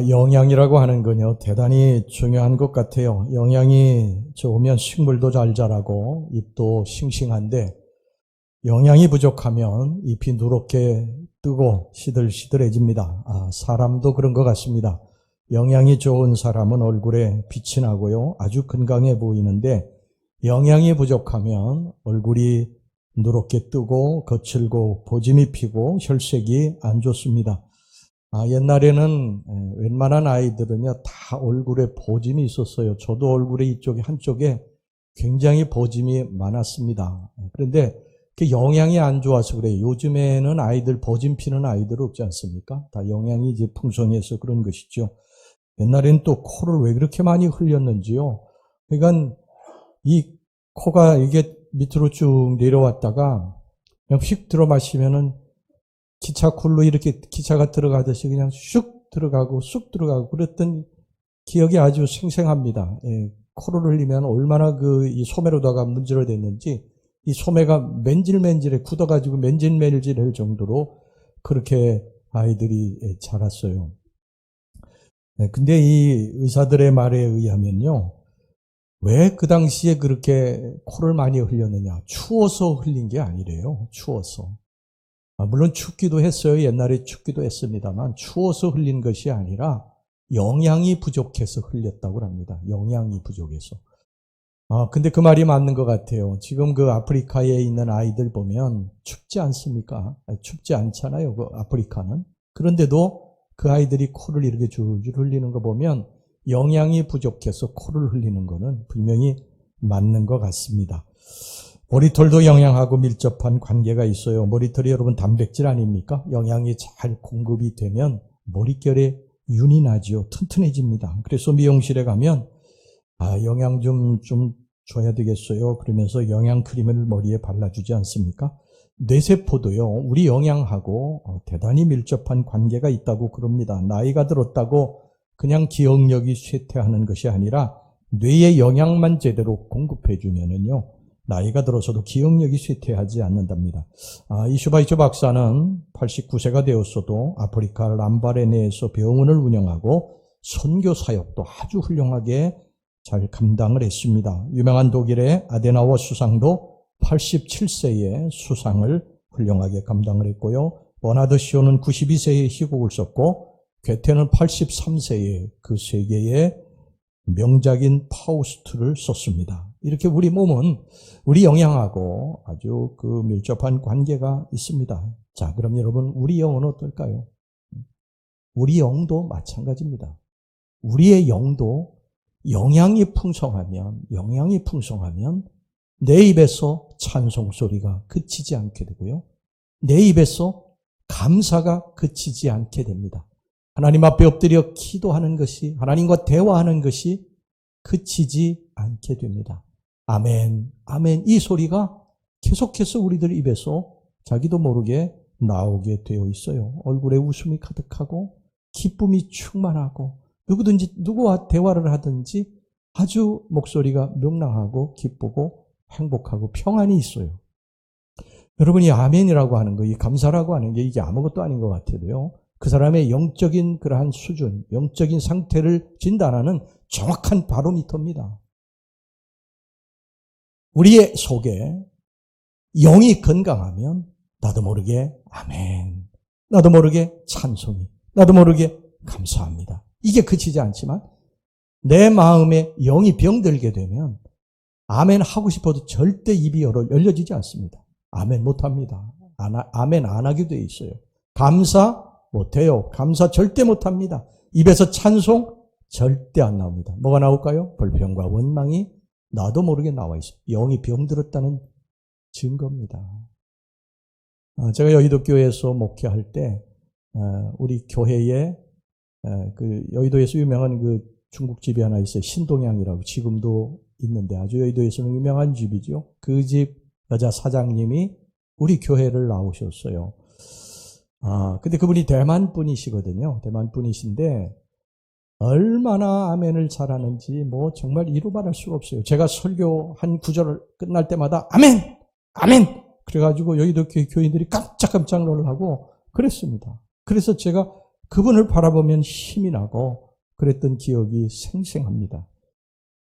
영양이라고 하는 건요, 대단히 중요한 것 같아요. 영양이 좋으면 식물도 잘 자라고 잎도 싱싱한데, 영양이 부족하면 잎이 누렇게 뜨고 시들시들해집니다. 사람도 그런 것 같습니다. 영양이 좋은 사람은 얼굴에 빛이 나고요, 아주 건강해 보이는데, 영양이 부족하면 얼굴이 누렇게 뜨고 거칠고 보짐이 피고 혈색이 안 좋습니다. 옛날에는 웬만한 아이들은요, 다 얼굴에 보짐이 있었어요. 저도 얼굴에 이쪽에 한쪽에 굉장히 보짐이 많았습니다. 그런데 그 영양이 안 좋아서 그래요. 요즘에는 아이들 보짐 피는 아이들 없지 않습니까? 다 영양이 이제 풍성해서 그런 것이죠. 옛날에는 또 코를 왜 그렇게 많이 흘렸는지요. 그러니까 이 코가 이게 밑으로 쭉 내려왔다가 그냥 휙 들어 마시면은 기차 콜로 이렇게 기차가 들어가듯이 그냥 쑥 들어가고 쑥 들어가고 그랬던 기억이 아주 생생합니다. 코를 흘리면 얼마나 이 소매로다가 문질러댔는지 이 소매가 맨질맨질해 굳어가지고 맨질맨질할 정도로 그렇게 아이들이 자랐어요. 근데 이 의사들의 말에 의하면요, 왜 그 당시에 그렇게 코를 많이 흘렸느냐? 추워서 흘린 게 아니래요. 추워서. 물론 춥기도 했어요. 옛날에 춥기도 했습니다만 추워서 흘린 것이 아니라 영양이 부족해서 흘렸다고 합니다. 영양이 부족해서. 근데 그 말이 맞는 것 같아요. 지금 그 아프리카에 있는 아이들 보면 춥지 않습니까? 춥지 않잖아요. 그 아프리카는. 그런데도 그 아이들이 코를 이렇게 줄줄 흘리는 거 보면 영양이 부족해서 코를 흘리는 거는 분명히 맞는 것 같습니다. 머리털도 영양하고 밀접한 관계가 있어요. 머리털이 여러분 단백질 아닙니까? 영양이 잘 공급이 되면 머릿결에 윤이 나지요. 튼튼해집니다. 그래서 미용실에 가면 영양 좀 줘야 되겠어요. 그러면서 영양 크림을 머리에 발라주지 않습니까? 뇌세포도요, 우리 영양하고 대단히 밀접한 관계가 있다고 그럽니다. 나이가 들었다고 그냥 기억력이 쇠퇴하는 것이 아니라 뇌에 영양만 제대로 공급해주면은요, 나이가 들어서도 기억력이 쇠퇴하지 않는답니다. 이슈바이처 박사는 89세가 되었어도 아프리카 람바레네에서 병원을 운영하고 선교 사역도 아주 훌륭하게 잘 감당을 했습니다. 유명한 독일의 아데나워 수상도 87세에 수상을 훌륭하게 감당을 했고요. 버나드 시오는 92세에 희곡을 썼고 괴테는 83세에 그 세계의 명작인 파우스트를 썼습니다. 이렇게 우리 몸은 우리 영양하고 아주 그 밀접한 관계가 있습니다. 자, 그럼 여러분, 우리 영은 어떨까요? 우리 영도 마찬가지입니다. 우리의 영도 영양이 풍성하면 내 입에서 찬송 소리가 그치지 않게 되고요. 내 입에서 감사가 그치지 않게 됩니다. 하나님 앞에 엎드려 기도하는 것이, 하나님과 대화하는 것이 그치지 않게 됩니다. 아멘, 아멘. 이 소리가 계속해서 우리들 입에서 자기도 모르게 나오게 되어 있어요. 얼굴에 웃음이 가득하고 기쁨이 충만하고 누구든지 누구와 대화를 하든지 아주 목소리가 명랑하고 기쁘고 행복하고 평안이 있어요. 여러분이 아멘이라고 하는 거, 이 감사라고 하는 게 이게 아무것도 아닌 것 같아도요, 그 사람의 영적인 그러한 수준, 영적인 상태를 진단하는 정확한 바로미터입니다. 우리의 속에 영이 건강하면 나도 모르게 아멘, 나도 모르게 찬송이, 나도 모르게 감사합니다. 이게 그치지 않지만 내 마음에 영이 병들게 되면 아멘 하고 싶어도 절대 입이 열려지지 않습니다. 아멘 못합니다. 아멘 안 하게 돼 있어요. 감사 못해요. 감사 절대 못합니다. 입에서 찬송 절대 안 나옵니다. 뭐가 나올까요? 불평과 원망이 나도 모르게 나와 있어요. 영이 병들었다는 증거입니다. 제가 여의도 교회에서 목회할 때 우리 교회에 그 여의도에서 유명한 그 중국집이 하나 있어요. 신동향이라고 지금도 있는데 아주 여의도에서는 유명한 집이죠. 그 집 여자 사장님이 우리 교회를 나오셨어요. 근데 그분이 대만 분이시거든요. 대만 분이신데 얼마나 아멘을 잘하는지 뭐 정말 이루 말할 수가 없어요. 제가 설교 한 구절 끝날 때마다 아멘! 아멘! 그래가지고 여의도 교회 교인들이 깜짝깜짝 놀라고 그랬습니다. 그래서 제가 그분을 바라보면 힘이 나고 그랬던 기억이 생생합니다.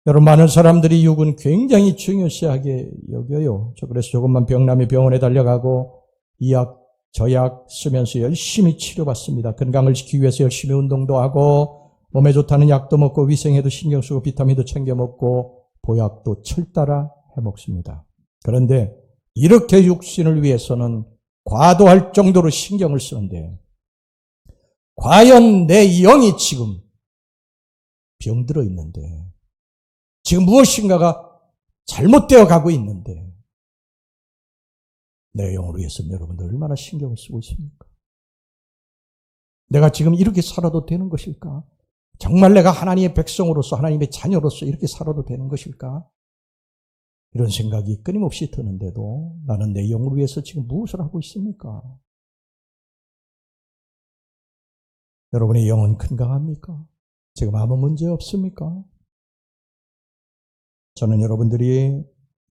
여러분, 많은 사람들이 육은 굉장히 중요시하게 여겨요. 그래서 조금만 병나면 병원에 달려가고 이 약, 저 약 쓰면서 열심히 치료받습니다. 건강을 지키기 위해서 열심히 운동도 하고 몸에 좋다는 약도 먹고 위생에도 신경 쓰고 비타민도 챙겨 먹고 보약도 철따라 해먹습니다. 그런데 이렇게 육신을 위해서는 과도할 정도로 신경을 쓰는데 과연 내 영이 지금 병들어 있는데 지금 무엇인가가 잘못되어 가고 있는데 내 영을 위해서는 여러분들 얼마나 신경을 쓰고 있습니까? 내가 지금 이렇게 살아도 되는 것일까? 정말 내가 하나님의 백성으로서 하나님의 자녀로서 이렇게 살아도 되는 것일까? 이런 생각이 끊임없이 드는데도 나는 내 영을 위해서 지금 무엇을 하고 있습니까? 여러분의 영은 건강합니까? 지금 아무 문제 없습니까? 저는 여러분들이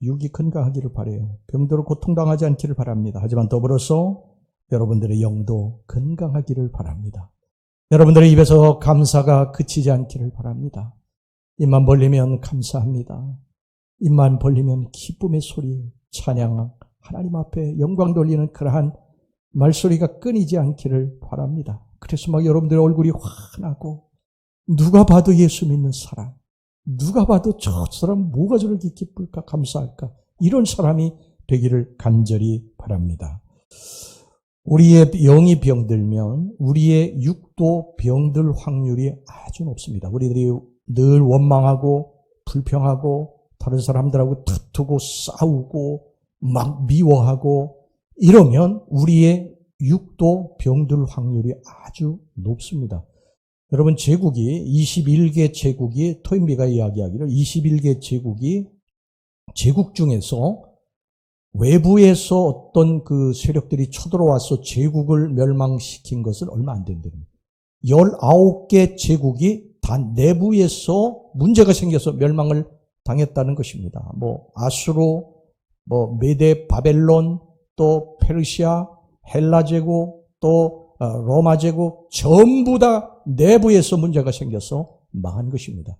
육이 건강하기를 바라요. 병들어 고통당하지 않기를 바랍니다. 하지만 더불어서 여러분들의 영도 건강하기를 바랍니다. 여러분들의 입에서 감사가 그치지 않기를 바랍니다. 입만 벌리면 감사합니다. 입만 벌리면 기쁨의 소리, 찬양, 하나님 앞에 영광 돌리는 그러한 말소리가 끊이지 않기를 바랍니다. 그래서 막 여러분들의 얼굴이 환하고 누가 봐도 예수 믿는 사람, 누가 봐도 저 사람 뭐가 저렇게 기쁠까 감사할까 이런 사람이 되기를 간절히 바랍니다. 우리의 영이 병들면 우리의 육도 병들 확률이 아주 높습니다. 우리들이 늘 원망하고 불평하고 다른 사람들하고 다투고 싸우고 막 미워하고 이러면 우리의 육도 병들 확률이 아주 높습니다. 여러분, 제국이 21개 제국이 토인비가 이야기하기를 21개 제국 중에서 외부에서 어떤 그 세력들이 쳐들어와서 제국을 멸망시킨 것은 얼마 안 된답니다. 19개 제국이 다 내부에서 문제가 생겨서 멸망을 당했다는 것입니다. 아수르, 메데, 바벨론, 또 페르시아, 헬라 제국, 또 로마 제국 전부 다 내부에서 문제가 생겨서 망한 것입니다.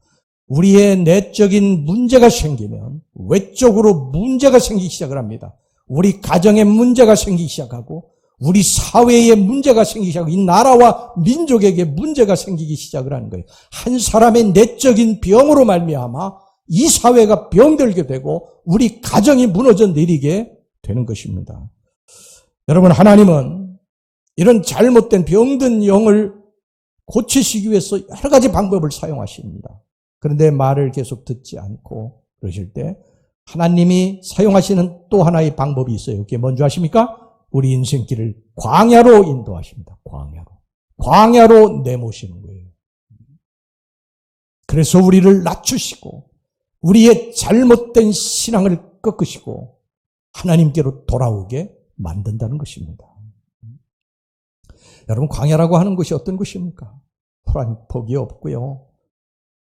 우리의 내적인 문제가 생기면 외적으로 문제가 생기기 시작을 합니다. 우리 가정에 문제가 생기기 시작하고 우리 사회에 문제가 생기기 시작하고 이 나라와 민족에게 문제가 생기기 시작을 하는 거예요. 한 사람의 내적인 병으로 말미암아 이 사회가 병들게 되고 우리 가정이 무너져 내리게 되는 것입니다. 여러분, 하나님은 이런 잘못된 병든 영을 고치시기 위해서 여러 가지 방법을 사용하십니다. 그런데 말을 계속 듣지 않고 그러실 때 하나님이 사용하시는 또 하나의 방법이 있어요. 그게 뭔지 아십니까? 우리 인생길을 광야로 인도하십니다. 광야로 내모시는 거예요. 그래서 우리를 낮추시고 우리의 잘못된 신앙을 꺾으시고 하나님께로 돌아오게 만든다는 것입니다. 여러분, 광야라고 하는 것이 어떤 것입니까? 폭이 없고요.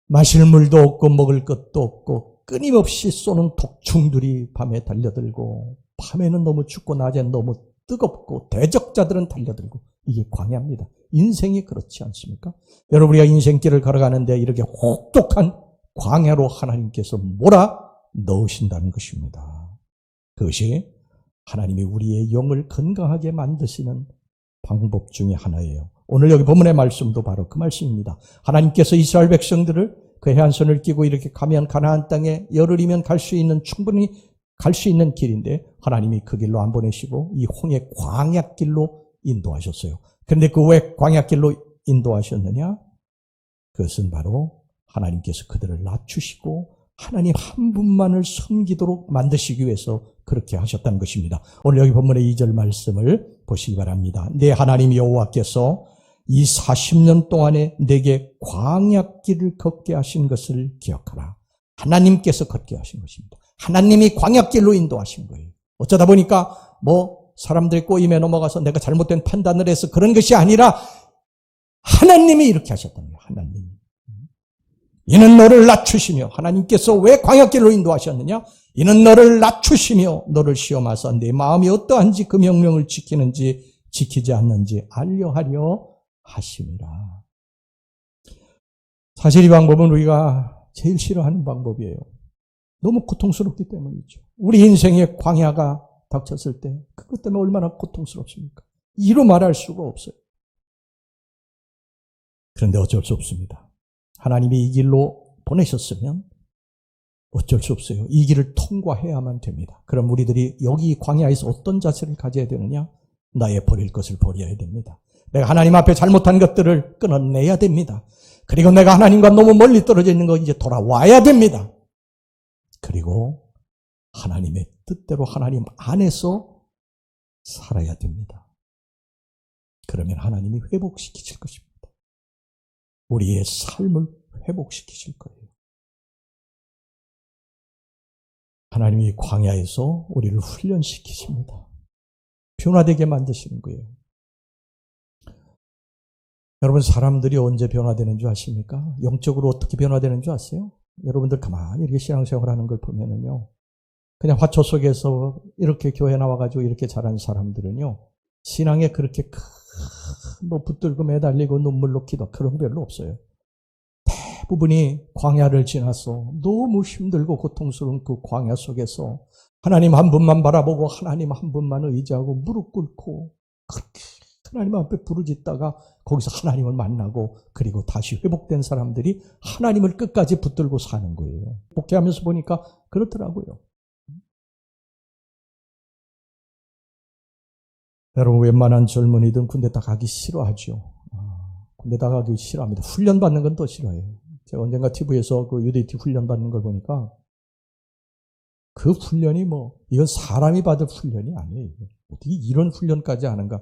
마실 물도 없고 먹을 것도 없고 끊임없이 쏘는 독충들이 밤에 달려들고 밤에는 너무 춥고 낮에는 너무 뜨겁고 대적자들은 달려들고 이게 광야입니다. 인생이 그렇지 않습니까? 여러분, 우리가 인생길을 걸어가는데 이렇게 혹독한 광야로 하나님께서 몰아 넣으신다는 것입니다. 그것이 하나님이 우리의 영을 건강하게 만드시는 방법 중에 하나예요. 오늘 여기 본문의 말씀도 바로 그 말씀입니다. 하나님께서 이스라엘 백성들을 그 해안선을 끼고 이렇게 가면 가나안 땅에 열흘이면 갈 수 있는 충분히 갈 수 있는 길인데 하나님이 그 길로 안 보내시고 이 홍해 광야길로 인도하셨어요. 그런데 그 왜 광야길로 인도하셨느냐? 그것은 바로 하나님께서 그들을 낮추시고 하나님 한 분만을 섬기도록 만드시기 위해서 그렇게 하셨다는 것입니다. 오늘 여기 본문의 2절 말씀을 보시기 바랍니다. 내 하나님 여호와께서 이 40년 동안에 내게 광야길을 걷게 하신 것을 기억하라. 하나님께서 걷게 하신 것입니다. 하나님이 광야길로 인도하신 거예요. 어쩌다 보니까 사람들의 꼬임에 넘어가서 내가 잘못된 판단을 해서 그런 것이 아니라 하나님이 이렇게 하셨다는 거예요. 하나님이. 이는 너를 낮추시며, 하나님께서 왜 광야길로 인도하셨느냐? 이는 너를 낮추시며 너를 시험하사 내 마음이 어떠한지 그 명령을 지키는지 지키지 않는지 알려 하려 하심이라. 사실 이 방법은 우리가 제일 싫어하는 방법이에요. 너무 고통스럽기 때문이죠. 우리 인생에 광야가 닥쳤을 때 그것 때문에 얼마나 고통스럽습니까? 이로 말할 수가 없어요. 그런데 어쩔 수 없습니다. 하나님이 이 길로 보내셨으면 어쩔 수 없어요. 이 길을 통과해야만 됩니다. 그럼 우리들이 여기 광야에서 어떤 자세를 가져야 되느냐? 나의 버릴 것을 버려야 됩니다. 내가 하나님 앞에 잘못한 것들을 끊어내야 됩니다. 그리고 내가 하나님과 너무 멀리 떨어져 있는 거 이제 돌아와야 됩니다. 그리고 하나님의 뜻대로 하나님 안에서 살아야 됩니다. 그러면 하나님이 회복시키실 것입니다. 우리의 삶을 회복시키실 거예요. 하나님이 광야에서 우리를 훈련시키십니다. 변화되게 만드시는 거예요. 여러분, 사람들이 언제 변화되는 줄 아십니까? 영적으로 어떻게 변화되는 줄 아세요? 여러분들 가만히 이렇게 신앙생활 하는 걸 보면은요, 그냥 화초 속에서 이렇게 교회 나와가지고 이렇게 자란 사람들은요, 신앙에 그렇게 뭐 붙들고 매달리고 눈물로 기도, 그런 거 별로 없어요. 대부분이 광야를 지나서 너무 힘들고 고통스러운 그 광야 속에서 하나님 한 분만 바라보고 하나님 한 분만 의지하고 무릎 꿇고 그렇게 하나님 앞에 부르짖다가 거기서 하나님을 만나고 그리고 다시 회복된 사람들이 하나님을 끝까지 붙들고 사는 거예요. 목회하면서 보니까 그렇더라고요. 여러분, 웬만한 젊은이든 군대 다 가기 싫어하죠. 군대 다 가기 싫어합니다. 훈련받는 건 더 싫어해요. 제가 언젠가 TV에서 그 UDT 훈련받는 걸 보니까 그 훈련이 이건 사람이 받을 훈련이 아니에요. 어떻게 이런 훈련까지 하는가.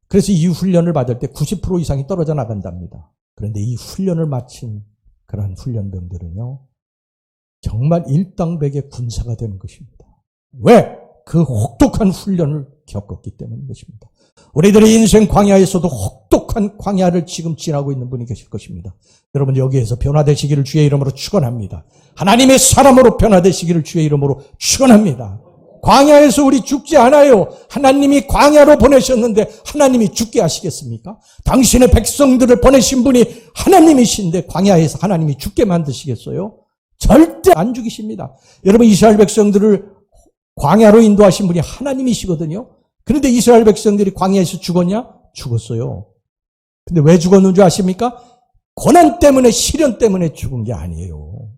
그래서 이 훈련을 받을 때 90% 이상이 떨어져 나간답니다. 그런데 이 훈련을 마친 그런 훈련병들은요, 정말 일당백의 군사가 되는 것입니다. 왜? 그 혹독한 훈련을 겪었기 때문인 것입니다. 우리들의 인생 광야에서도 혹독한 광야를 지금 지나고 있는 분이 계실 것입니다. 여러분, 여기에서 변화되시기를 주의 이름으로 축원합니다. 하나님의 사람으로 변화되시기를 주의 이름으로 축원합니다. 광야에서 우리 죽지 않아요. 하나님이 광야로 보내셨는데 하나님이 죽게 하시겠습니까? 당신의 백성들을 보내신 분이 하나님이신데 광야에서 하나님이 죽게 만드시겠어요? 절대 안 죽이십니다. 여러분, 이스라엘 백성들을 광야로 인도하신 분이 하나님이시거든요. 그런데 이스라엘 백성들이 광야에서 죽었냐? 죽었어요. 근데 왜 죽었는 줄 아십니까? 고난 때문에, 시련 때문에 죽은 게 아니에요.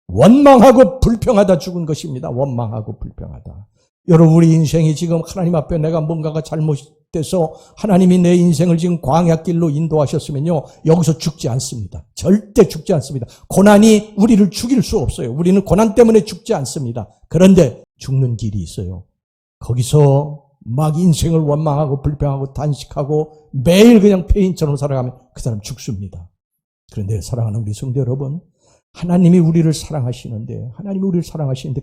원망하고 불평하다 죽은 것입니다. 원망하고 불평하다. 여러분, 우리 인생이 지금 하나님 앞에 내가 뭔가가 잘못돼서 하나님이 내 인생을 지금 광야길로 인도하셨으면요, 여기서 죽지 않습니다. 절대 죽지 않습니다. 고난이 우리를 죽일 수 없어요. 우리는 고난 때문에 죽지 않습니다. 그런데 죽는 길이 있어요. 거기서 막 인생을 원망하고 불평하고 단식하고 매일 그냥 폐인처럼 살아가면 그 사람 죽습니다. 그런데 사랑하는 우리 성도 여러분, 하나님이 우리를 사랑하시는데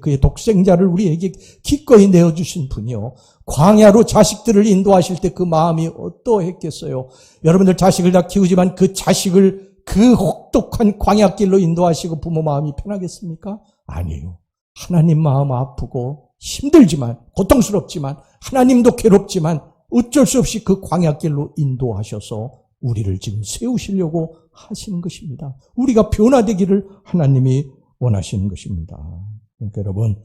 그의 독생자를 우리에게 기꺼이 내어주신 분이요, 광야로 자식들을 인도하실 때 그 마음이 어떠했겠어요? 여러분들 자식을 다 키우지만 그 자식을 그 혹독한 광야길로 인도하시고 부모 마음이 편하겠습니까? 아니에요. 하나님 마음 아프고 힘들지만, 고통스럽지만, 하나님도 괴롭지만 어쩔 수 없이 그 광야길로 인도하셔서 우리를 지금 세우시려고 하시는 것입니다. 우리가 변화되기를 하나님이 원하시는 것입니다. 그러니까 여러분,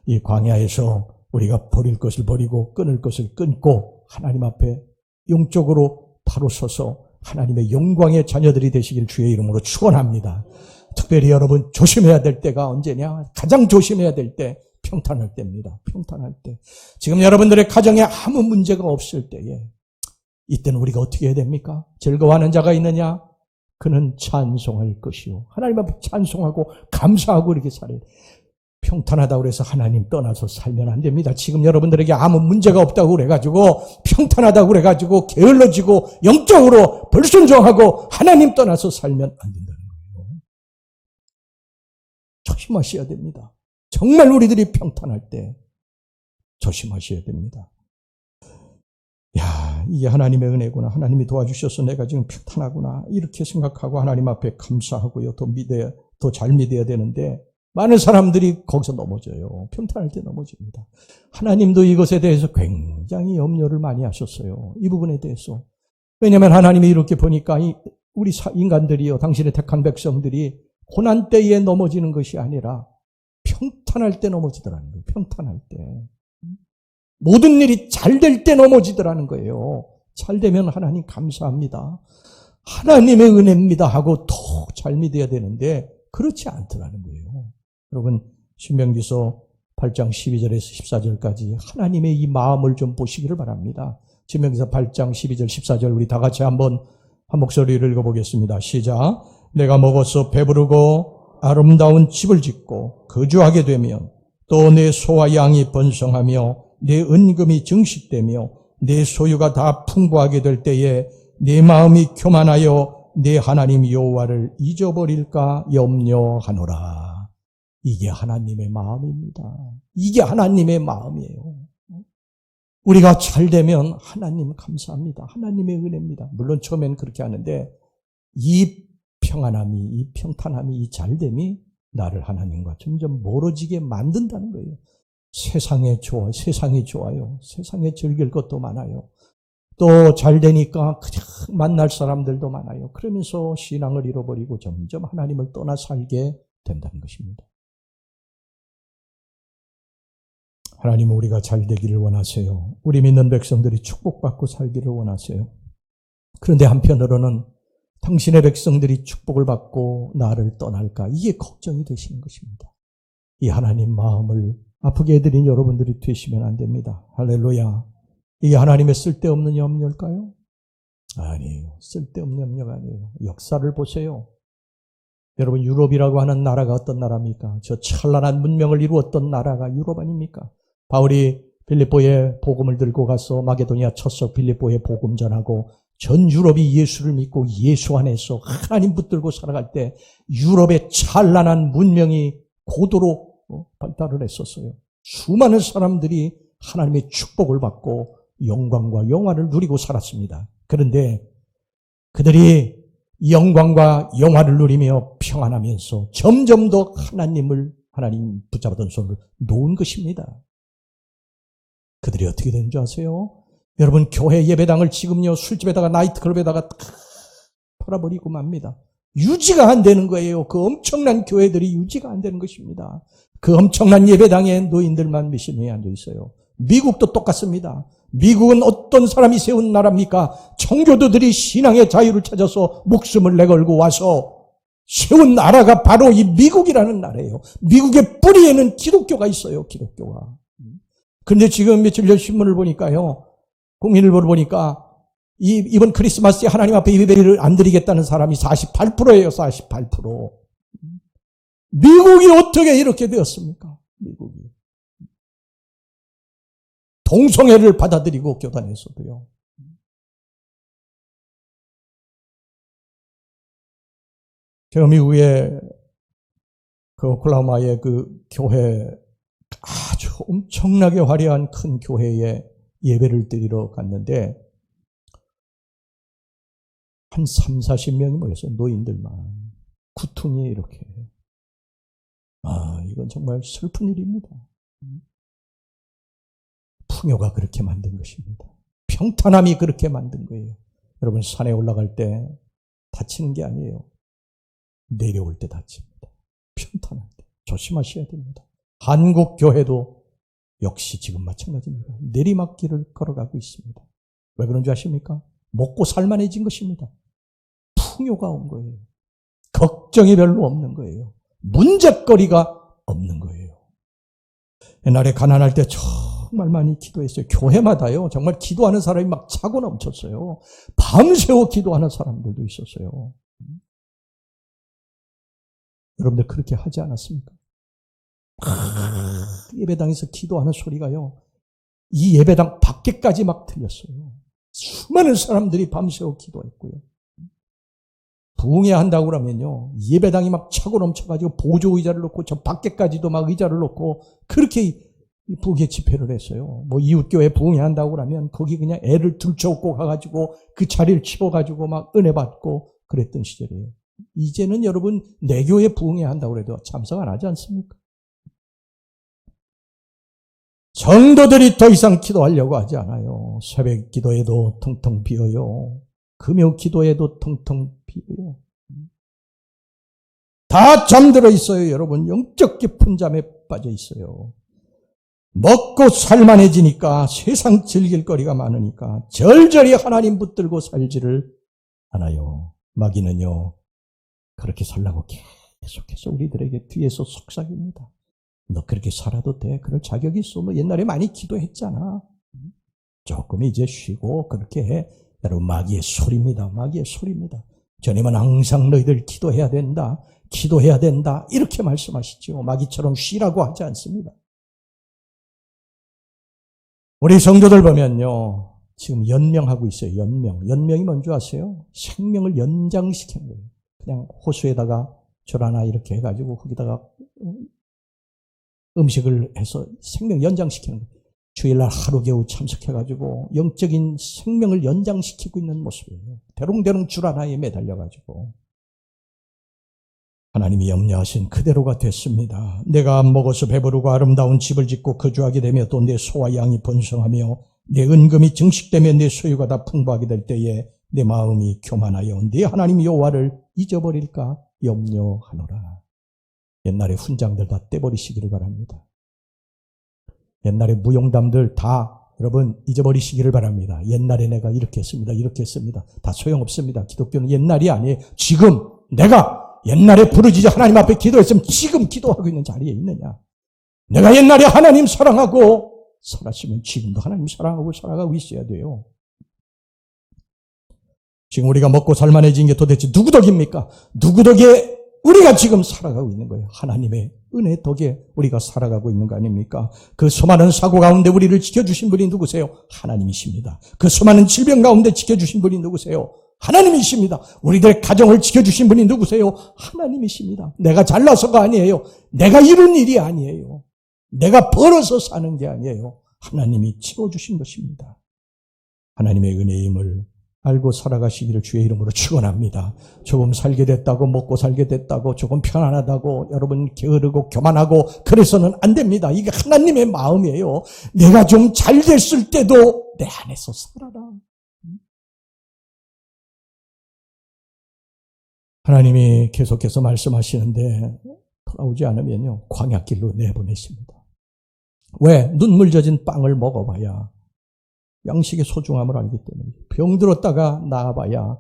이 광야에서 우리가 버릴 것을 버리고 끊을 것을 끊고 하나님 앞에 영적으로 바로 서서 하나님의 영광의 자녀들이 되시길 주의 이름으로 축원합니다. 특별히 여러분, 조심해야 될 때가 언제냐? 가장 조심해야 될 때, 평탄할 때입니다. 평탄할 때. 지금 여러분들의 가정에 아무 문제가 없을 때에, 이때는 우리가 어떻게 해야 됩니까? 즐거워하는 자가 있느냐? 그는 찬송할 것이요. 하나님 앞에 찬송하고 감사하고 이렇게 살아야 돼. 평탄하다고 그래서 하나님 떠나서 살면 안 됩니다. 지금 여러분들에게 아무 문제가 없다고 그래가지고, 평탄하다고 그래가지고 게을러지고 영적으로 불순종하고 하나님 떠나서 살면 안 된다는 거예요. 조심하셔야 됩니다. 정말 우리들이 평탄할 때 조심하셔야 됩니다. 야, 이게 하나님의 은혜구나. 하나님이 도와주셔서 내가 지금 평탄하구나. 이렇게 생각하고 하나님 앞에 감사하고요. 더 잘 믿어야 되는데, 많은 사람들이 거기서 넘어져요. 평탄할 때 넘어집니다. 하나님도 이것에 대해서 굉장히 염려를 많이 하셨어요. 이 부분에 대해서. 왜냐하면 하나님이 이렇게 보니까 우리 인간들이요, 당신의 택한 백성들이 고난 때에 넘어지는 것이 아니라 평탄할 때 넘어지더라는 거예요. 평탄할 때. 모든 일이 잘 될 때 넘어지더라는 거예요. 잘 되면 하나님 감사합니다, 하나님의 은혜입니다 하고 더 잘 믿어야 되는데 그렇지 않더라는 거예요. 여러분, 신명기서 8장 12절에서 14절까지 하나님의 이 마음을 좀 보시기를 바랍니다. 신명기서 8장 12절 14절 우리 다 같이 한번 한 목소리를 읽어보겠습니다. 시작. 내가 먹어서 배부르고 아름다운 집을 짓고 거주하게 되면 또 내 소와 양이 번성하며 내 은금이 증식되며 내 소유가 다 풍부하게 될 때에 내 마음이 교만하여 내 하나님 여호와를 잊어버릴까 염려하노라. 이게 하나님의 마음입니다. 이게 하나님의 마음이에요. 우리가 잘 되면 하나님 감사합니다, 하나님의 은혜입니다. 물론 처음에는 그렇게 하는데 이 평안함이, 이 평탄함이, 이 잘됨이 나를 하나님과 점점 멀어지게 만든다는 거예요. 세상이 좋아요. 세상에 즐길 것도 많아요. 또 잘 되니까 그냥 만날 사람들도 많아요. 그러면서 신앙을 잃어버리고 점점 하나님을 떠나 살게 된다는 것입니다. 하나님은 우리가 잘 되기를 원하세요. 우리 믿는 백성들이 축복받고 살기를 원하세요. 그런데 한편으로는 당신의 백성들이 축복을 받고 나를 떠날까, 이게 걱정이 되시는 것입니다. 이 하나님 마음을 아프게 해드린 여러분들이 되시면 안 됩니다. 할렐루야. 이게 하나님의 쓸데없는 염려일까요? 아니에요. 쓸데없는 염려가 아니에요. 역사를 보세요. 여러분, 유럽이라고 하는 나라가 어떤 나라입니까? 저 찬란한 문명을 이루었던 나라가 유럽 아닙니까? 바울이 빌립보에 복음을 들고 가서 마게도니아 첫석 빌립보에 복음 전하고 전 유럽이 예수를 믿고 예수 안에서 하나님 붙들고 살아갈 때 유럽의 찬란한 문명이 고도로 발달을 했었어요. 수많은 사람들이 하나님의 축복을 받고 영광과 영화를 누리고 살았습니다. 그런데 그들이 영광과 영화를 누리며 평안하면서 점점 더 하나님 붙잡았던 손을 놓은 것입니다. 그들이 어떻게 된 줄 아세요? 여러분, 교회 예배당을 지금요 술집에다가 나이트클럽에다가 팔아버리고 맙니다. 유지가 안 되는 거예요. 그 엄청난 교회들이 유지가 안 되는 것입니다. 그 엄청난 예배당에 노인들만 몇십 명이 앉아 있어요. 미국도 똑같습니다. 미국은 어떤 사람이 세운 나라입니까? 청교도들이 신앙의 자유를 찾아서 목숨을 내걸고 와서 세운 나라가 바로 이 미국이라는 나라예요. 미국의 뿌리에는 기독교가 있어요. 기독교가. 그런데 지금 며칠 전 신문을 보니까요, 국민일보를 보니까 이번 크리스마스에 하나님 앞에 예배를 안 드리겠다는 사람이 48%예요. 48%. 미국이 어떻게 이렇게 되었습니까? 미국이. 동성애를 받아들이고 교단에서도요. 제가 미국의 그 오클라호마의 그 교회, 아주 엄청나게 화려한 큰 교회에 예배를 드리러 갔는데 한 3, 40명이 모였어요. 노인들만. 구퉁이에 이렇게. 이건 정말 슬픈 일입니다. 풍요가 그렇게 만든 것입니다. 평탄함이 그렇게 만든 거예요. 여러분, 산에 올라갈 때 다치는 게 아니에요. 내려올 때 다칩니다. 평탄할 때. 조심하셔야 됩니다. 한국 교회도 역시 지금 마찬가지입니다. 내리막길을 걸어가고 있습니다. 왜 그런 줄 아십니까? 먹고 살만해진 것입니다. 풍요가 온 거예요. 걱정이 별로 없는 거예요. 문제거리가 없는 거예요. 옛날에 가난할 때 정말 많이 기도했어요. 교회마다요, 정말 기도하는 사람이 막 차고 넘쳤어요. 밤새워 기도하는 사람들도 있었어요. 여러분들 그렇게 하지 않았습니까? 예배당에서 기도하는 소리가요, 이 예배당 밖에까지 막 들렸어요. 수많은 사람들이 밤새워 기도했고요. 부흥회 한다고 그러면요, 예배당이 막 차고 넘쳐가지고 보조 의자를 놓고 저 밖에까지도 막 의자를 놓고 그렇게 부흥회 집회를 했어요. 뭐 이웃교회 부흥회 한다고 그러면 거기 그냥 애를 들쳐업고 가가지고 그 자리를 치워가지고 막 은혜 받고 그랬던 시절이에요. 이제는 여러분, 내 교회 부흥회 한다고 해도 참석 안 하지 않습니까? 성도들이 더 이상 기도하려고 하지 않아요. 새벽 기도에도 텅텅 비어요. 금요 기도에도 텅텅 비어요. 다 잠들어 있어요. 여러분, 영적 깊은 잠에 빠져 있어요. 먹고 살만해지니까, 세상 즐길 거리가 많으니까 절절히 하나님 붙들고 살지를 않아요. 마귀는요, 그렇게 살라고 계속해서 우리들에게 뒤에서 속삭입니다. 너 그렇게 살아도 돼. 그럴 자격이 있어. 너 옛날에 많이 기도했잖아. 조금 이제 쉬고 그렇게 해. 여러분, 마귀의 소리입니다. 마귀의 소리입니다. 주님은 항상 너희들 기도해야 된다. 기도해야 된다. 이렇게 말씀하시죠. 마귀처럼 쉬라고 하지 않습니다. 우리 성도들 보면요, 지금 연명하고 있어요. 연명이 뭔지 아세요? 생명을 연장시키는 거예요. 그냥 호수에다가 줄 하나 이렇게 해가지고 거기다가 음식을 해서 생명 연장시키는 거예요. 주일날 하루 겨우 참석해가지고 영적인 생명을 연장시키고 있는 모습이에요. 대롱대롱 줄 하나에 매달려가지고. 하나님이 염려하신 그대로가 됐습니다. 내가 먹어서 배부르고 아름다운 집을 짓고 거주하게 되며 또 내 소와 양이 번성하며 내 은금이 증식되며 내 소유가 다 풍부하게 될 때에 내 마음이 교만하여 네 하나님 여호와를 잊어버릴까 염려하노라. 옛날에 훈장들 다 떼버리시기를 바랍니다. 옛날에 무용담들 다 여러분 잊어버리시기를 바랍니다. 옛날에 내가 이렇게 했습니다. 이렇게 했습니다. 다 소용없습니다. 기독교는 옛날이 아니에요. 지금 내가 옛날에 부르짖어 하나님 앞에 기도했으면 지금 기도하고 있는 자리에 있느냐. 내가 옛날에 하나님 사랑하고 살았으면 지금도 하나님 사랑하고 살아가고 있어야 돼요. 지금 우리가 먹고 살만해진 게 도대체 누구 덕입니까? 누구 덕에 우리가 지금 살아가고 있는 거예요. 하나님의 은혜 덕에 우리가 살아가고 있는 거 아닙니까? 그 수많은 사고 가운데 우리를 지켜주신 분이 누구세요? 하나님이십니다. 그 수많은 질병 가운데 지켜주신 분이 누구세요? 하나님이십니다. 우리들의 가정을 지켜주신 분이 누구세요? 하나님이십니다. 내가 잘나서가 아니에요. 내가 이룬 일이 아니에요. 내가 벌어서 사는 게 아니에요. 하나님이 채워주신 것입니다. 하나님의 은혜임을 알고 살아가시기를 주의 이름으로 축원합니다. 조금 살게 됐다고 먹고 살게 됐다고 조금 편안하다고 여러분 게으르고 교만하고 그래서는 안 됩니다. 이게 하나님의 마음이에요. 내가 좀 잘 됐을 때도 내 안에서 살아라. 하나님이 계속해서 말씀하시는데 돌아오지 않으면요 광야길로 내보내십니다. 왜? 눈물 젖은 빵을 먹어봐야 양식의 소중함을 알기 때문입니다. 병들었다가 나아봐야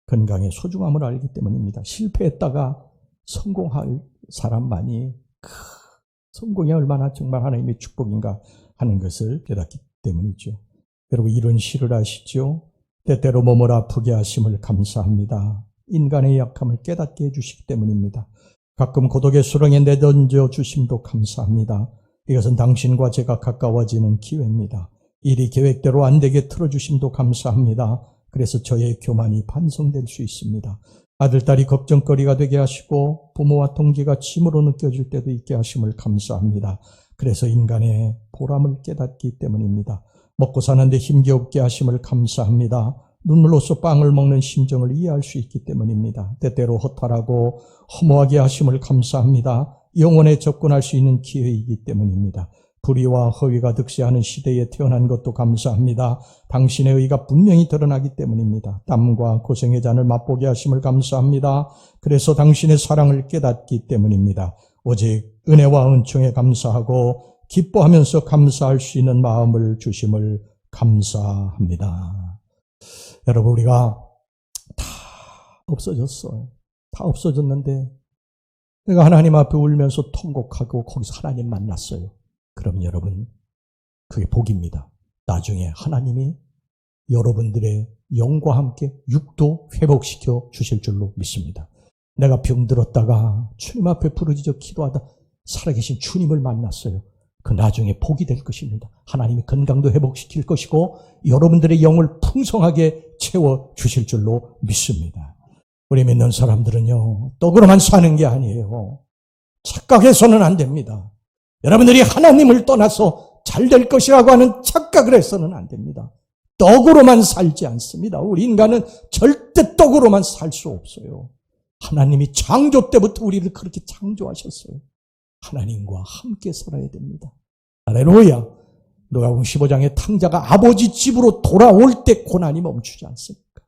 건강의 소중함을 알기 때문입니다. 실패했다가 성공할 사람만이 성공이 얼마나 정말 하나님의 축복인가 하는 것을 깨닫기 때문이죠. 여러분 이런 시를 아시죠? 때때로 몸을 아프게 하심을 감사합니다. 인간의 약함을 깨닫게 해주시기 때문입니다. 가끔 고독의 수렁에 내던져 주심도 감사합니다. 이것은 당신과 제가 가까워지는 기회입니다. 일이 계획대로 안 되게 틀어주심도 감사합니다. 그래서 저의 교만이 반성될 수 있습니다. 아들, 딸이 걱정거리가 되게 하시고 부모와 동기가 짐으로 느껴질 때도 있게 하심을 감사합니다. 그래서 인간의 보람을 깨닫기 때문입니다. 먹고 사는데 힘겨우게 하심을 감사합니다. 눈물로써 빵을 먹는 심정을 이해할 수 있기 때문입니다. 때때로 허탈하고 허무하게 하심을 감사합니다. 영혼에 접근할 수 있는 기회이기 때문입니다. 불의와 허위가 득세하는 시대에 태어난 것도 감사합니다. 당신의 의가 분명히 드러나기 때문입니다. 땀과 고생의 잔을 맛보게 하심을 감사합니다. 그래서 당신의 사랑을 깨닫기 때문입니다. 오직 은혜와 은총에 감사하고 기뻐하면서 감사할 수 있는 마음을 주심을 감사합니다. 여러분 우리가 다 없어졌어요. 다 없어졌는데 내가 하나님 앞에 울면서 통곡하고 거기서 하나님 만났어요. 그럼 여러분 그게 복입니다. 나중에 하나님이 여러분들의 영과 함께 육도 회복시켜 주실 줄로 믿습니다. 내가 병들었다가 주님 앞에 부르짖어 기도하다 살아계신 주님을 만났어요. 그 나중에 복이 될 것입니다. 하나님이 건강도 회복시킬 것이고 여러분들의 영을 풍성하게 채워주실 줄로 믿습니다. 우리 믿는 사람들은요 떡으로만 사는 게 아니에요. 착각해서는 안 됩니다. 여러분들이 하나님을 떠나서 잘 될 것이라고 하는 착각을 해서는 안 됩니다. 떡으로만 살지 않습니다. 우리 인간은 절대 떡으로만 살 수 없어요. 하나님이 창조 때부터 우리를 그렇게 창조하셨어요. 하나님과 함께 살아야 됩니다. 할렐루야. 누가복음 15장의 탕자가 아버지 집으로 돌아올 때 고난이 멈추지 않습니까?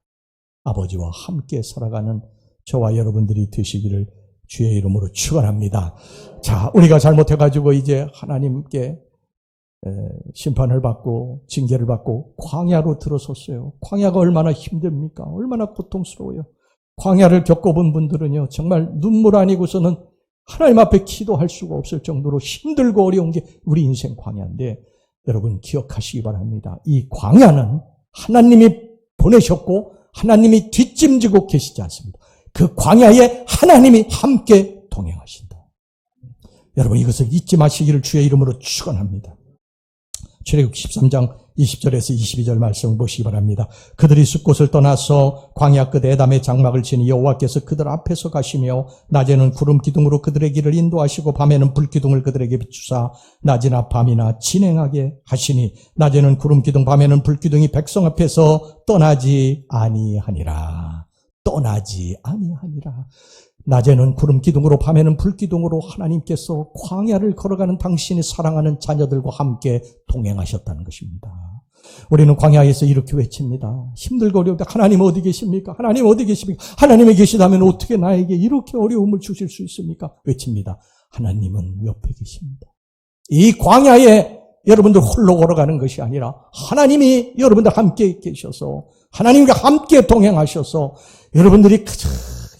아버지와 함께 살아가는 저와 여러분들이 되시기를 주의 이름으로 축원합니다. 자, 우리가 잘못해가지고 이제 하나님께 심판을 받고 징계를 받고 광야로 들어섰어요. 광야가 얼마나 힘듭니까? 얼마나 고통스러워요. 광야를 겪어본 분들은요, 정말 눈물 아니고서는 하나님 앞에 기도할 수가 없을 정도로 힘들고 어려운 게 우리 인생 광야인데, 여러분 기억하시기 바랍니다. 이 광야는 하나님이 보내셨고 하나님이 뒷짐지고 계시지 않습니다. 그 광야에 하나님이 함께 동행하신다. 여러분 이것을 잊지 마시기를 주의 이름으로 축원합니다. 출애굽 13장 20절에서 22절 말씀을 보시기 바랍니다. 그들이 숫곳을 떠나서 광야 끝 에담의 장막을 지니 여호와께서 그들 앞에서 가시며 낮에는 구름 기둥으로 그들의 길을 인도하시고 밤에는 불 기둥을 그들에게 비추사 낮이나 밤이나 진행하게 하시니 낮에는 구름 기둥 밤에는 불 기둥이 백성 앞에서 떠나지 아니하니라. 떠나지 아니하니라. 낮에는 구름 기둥으로 밤에는 불 기둥으로 하나님께서 광야를 걸어가는 당신이 사랑하는 자녀들과 함께 동행하셨다는 것입니다. 우리는 광야에서 이렇게 외칩니다. 힘들고 어려운데 하나님 어디 계십니까? 하나님 어디 계십니까? 하나님이 계시다면 어떻게 나에게 이렇게 어려움을 주실 수 있습니까? 외칩니다. 하나님은 옆에 계십니다. 이 광야에 여러분들 홀로 걸어가는 것이 아니라 하나님이 여러분들 함께 계셔서 하나님과 함께 동행하셔서 여러분들이 가장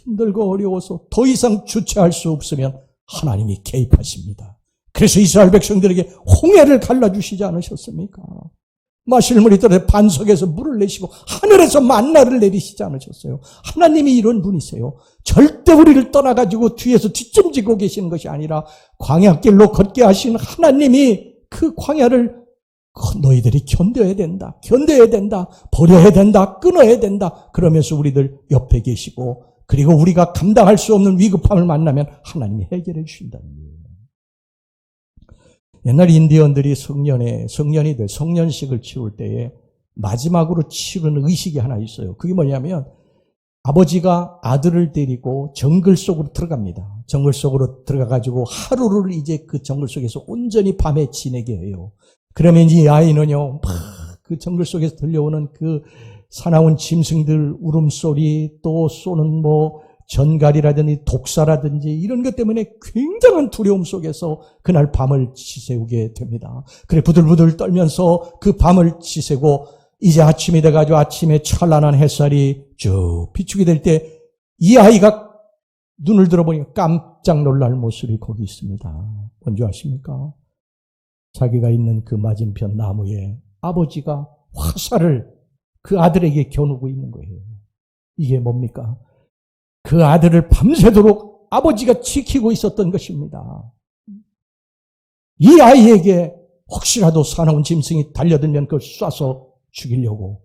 힘들고 어려워서 더 이상 주체할 수 없으면 하나님이 개입하십니다. 그래서 이스라엘 백성들에게 홍해를 갈라주시지 않으셨습니까? 마실 물이 떨어져 반석에서 물을 내시고 하늘에서 만나를 내리시지 않으셨어요. 하나님이 이런 분이세요. 절대 우리를 떠나가지고 뒤에서 뒷짐지고 계시는 것이 아니라 광야길로 걷게 하신 하나님이 그 광야를 너희들이 견뎌야 된다, 버려야 된다, 끊어야 된다. 그러면서 우리들 옆에 계시고 그리고 우리가 감당할 수 없는 위급함을 만나면 하나님이 해결해 주신다는 거예요. 옛날 인디언들이 성년식을 치룰 때에 마지막으로 치르는 의식이 하나 있어요. 그게 뭐냐면 아버지가 아들을 데리고 정글 속으로 들어갑니다. 정글 속으로 들어가가지고 하루를 이제 그 정글 속에서 온전히 밤에 지내게 해요. 그러면 이 아이는요, 그 정글 속에서 들려오는 그 사나운 짐승들 울음소리, 또 쏘는 전갈이라든지 독사라든지 이런 것 때문에 굉장한 두려움 속에서 그날 밤을 지새우게 됩니다. 그래 부들부들 떨면서 그 밤을 지새고 이제 아침이 돼가지고 아침에 찬란한 햇살이 쭉 비추게 될 때 이 아이가 눈을 들어보니까 깜짝 놀랄 모습이 거기 있습니다. 뭔지 아십니까? 자기가 있는 그 맞은편 나무에 아버지가 화살을 그 아들에게 겨누고 있는 거예요. 이게 뭡니까? 그 아들을 밤새도록 아버지가 지키고 있었던 것입니다. 이 아이에게 혹시라도 사나운 짐승이 달려들면 그걸 쏴서 죽이려고,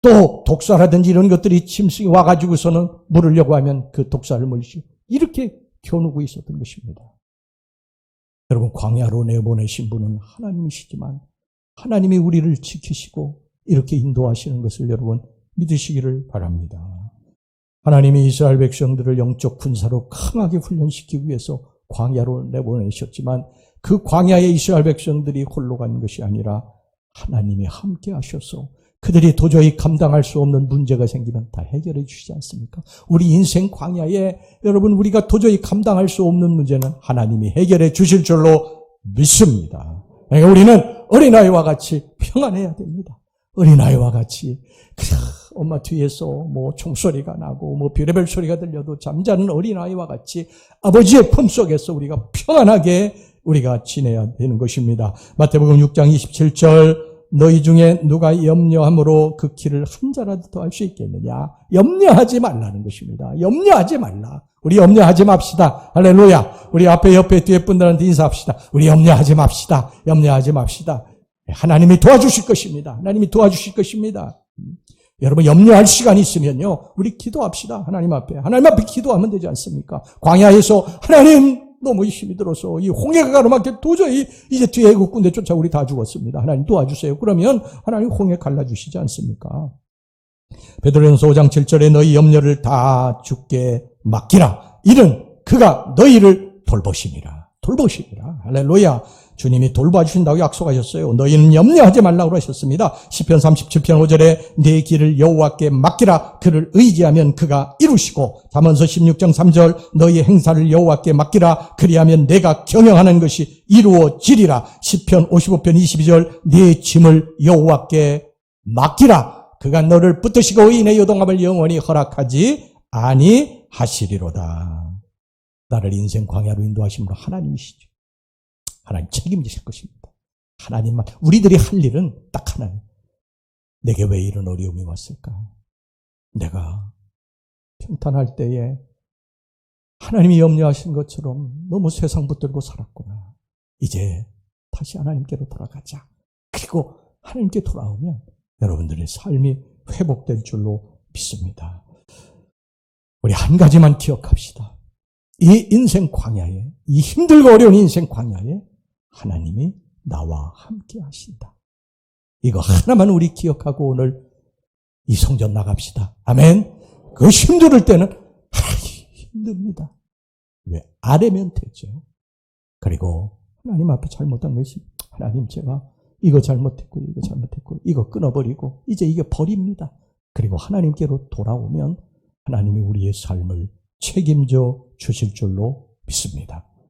또 독사라든지 이런 것들이 짐승이 와가지고서는 물으려고 하면 그 독사를 물리시고 이렇게 겨누고 있었던 것입니다. 여러분 광야로 내보내신 분은 하나님이시지만 하나님이 우리를 지키시고 이렇게 인도하시는 것을 여러분 믿으시기를 바랍니다. 하나님이 이스라엘 백성들을 영적 군사로 강하게 훈련시키기 위해서 광야로 내보내셨지만 그 광야에 이스라엘 백성들이 홀로 간 것이 아니라 하나님이 함께 하셔서 그들이 도저히 감당할 수 없는 문제가 생기면 다 해결해 주시지 않습니까? 우리 인생 광야에 여러분 우리가 도저히 감당할 수 없는 문제는 하나님이 해결해 주실 줄로 믿습니다. 그러니까 우리는 어린아이와 같이 평안해야 됩니다. 어린아이와 같이 엄마 뒤에서 총소리가 나고 별의별 소리가 들려도 잠자는 어린아이와 같이 아버지의 품속에서 우리가 평안하게 우리가 지내야 되는 것입니다. 마태복음 6장 27절 너희 중에 누가 염려함으로 그 길을 한 자라도 더 할 수 있겠느냐? 염려하지 말라는 것입니다. 염려하지 말라. 우리 염려하지 맙시다. 할렐루야. 우리 앞에 옆에 뒤에 분들한테 인사합시다. 우리 염려하지 맙시다. 염려하지 맙시다. 하나님이 도와주실 것입니다. 하나님이 도와주실 것입니다. 여러분 염려할 시간이 있으면요 우리 기도합시다. 하나님 앞에 기도하면 되지 않습니까? 광야에서 하나님 너무 힘이 들어서 이 홍해가 가로막혀 도저히 이제 뒤에 애국 군대 쫓아 우리 다 죽었습니다. 하나님 도와주세요. 그러면 하나님 홍해 갈라주시지 않습니까? 베드로전서 5장 7절에 너희 염려를 다 주께 맡기라. 이는 그가 너희를 돌보시니라. 할렐루야. 주님이 돌봐주신다고 약속하셨어요. 너희는 염려하지 말라고 하셨습니다. 시편 37편 5절에 내 길을 여호와께 맡기라. 그를 의지하면 그가 이루시고, 잠언서 16장 3절 너희 행사를 여호와께 맡기라. 그리하면 내가 경영하는 것이 이루어지리라. 시편 55편 22절 네 짐을 여호와께 맡기라. 그가 너를 붙드시고 의인의 요동함을 영원히 허락하지 아니하시리로다. 나를 인생 광야로 인도하신 분 하나님이시죠. 하나님 책임지실 것입니다. 하나님만. 우리들이 할 일은 딱 하나님. 내게 왜 이런 어려움이 왔을까? 내가 평탄할 때에 하나님이 염려하신 것처럼 너무 세상 붙들고 살았구나. 이제 다시 하나님께로 돌아가자. 그리고 하나님께 돌아오면 여러분들의 삶이 회복될 줄로 믿습니다. 우리 한 가지만 기억합시다. 이 인생 광야에, 이 힘들고 어려운 인생 광야에 하나님이 나와 함께 하신다. 이거 하나만 우리 기억하고 오늘 이 성전 나갑시다. 아멘. 그 힘들 때는 힘듭니다. 왜? 아뢰면 되죠. 그리고 하나님 앞에 잘못한 것이, 하나님 제가 이거 잘못했고 이거 끊어버리고 이제 이게 버립니다. 그리고 하나님께로 돌아오면 하나님이 우리의 삶을 책임져 주실 줄로 믿습니다.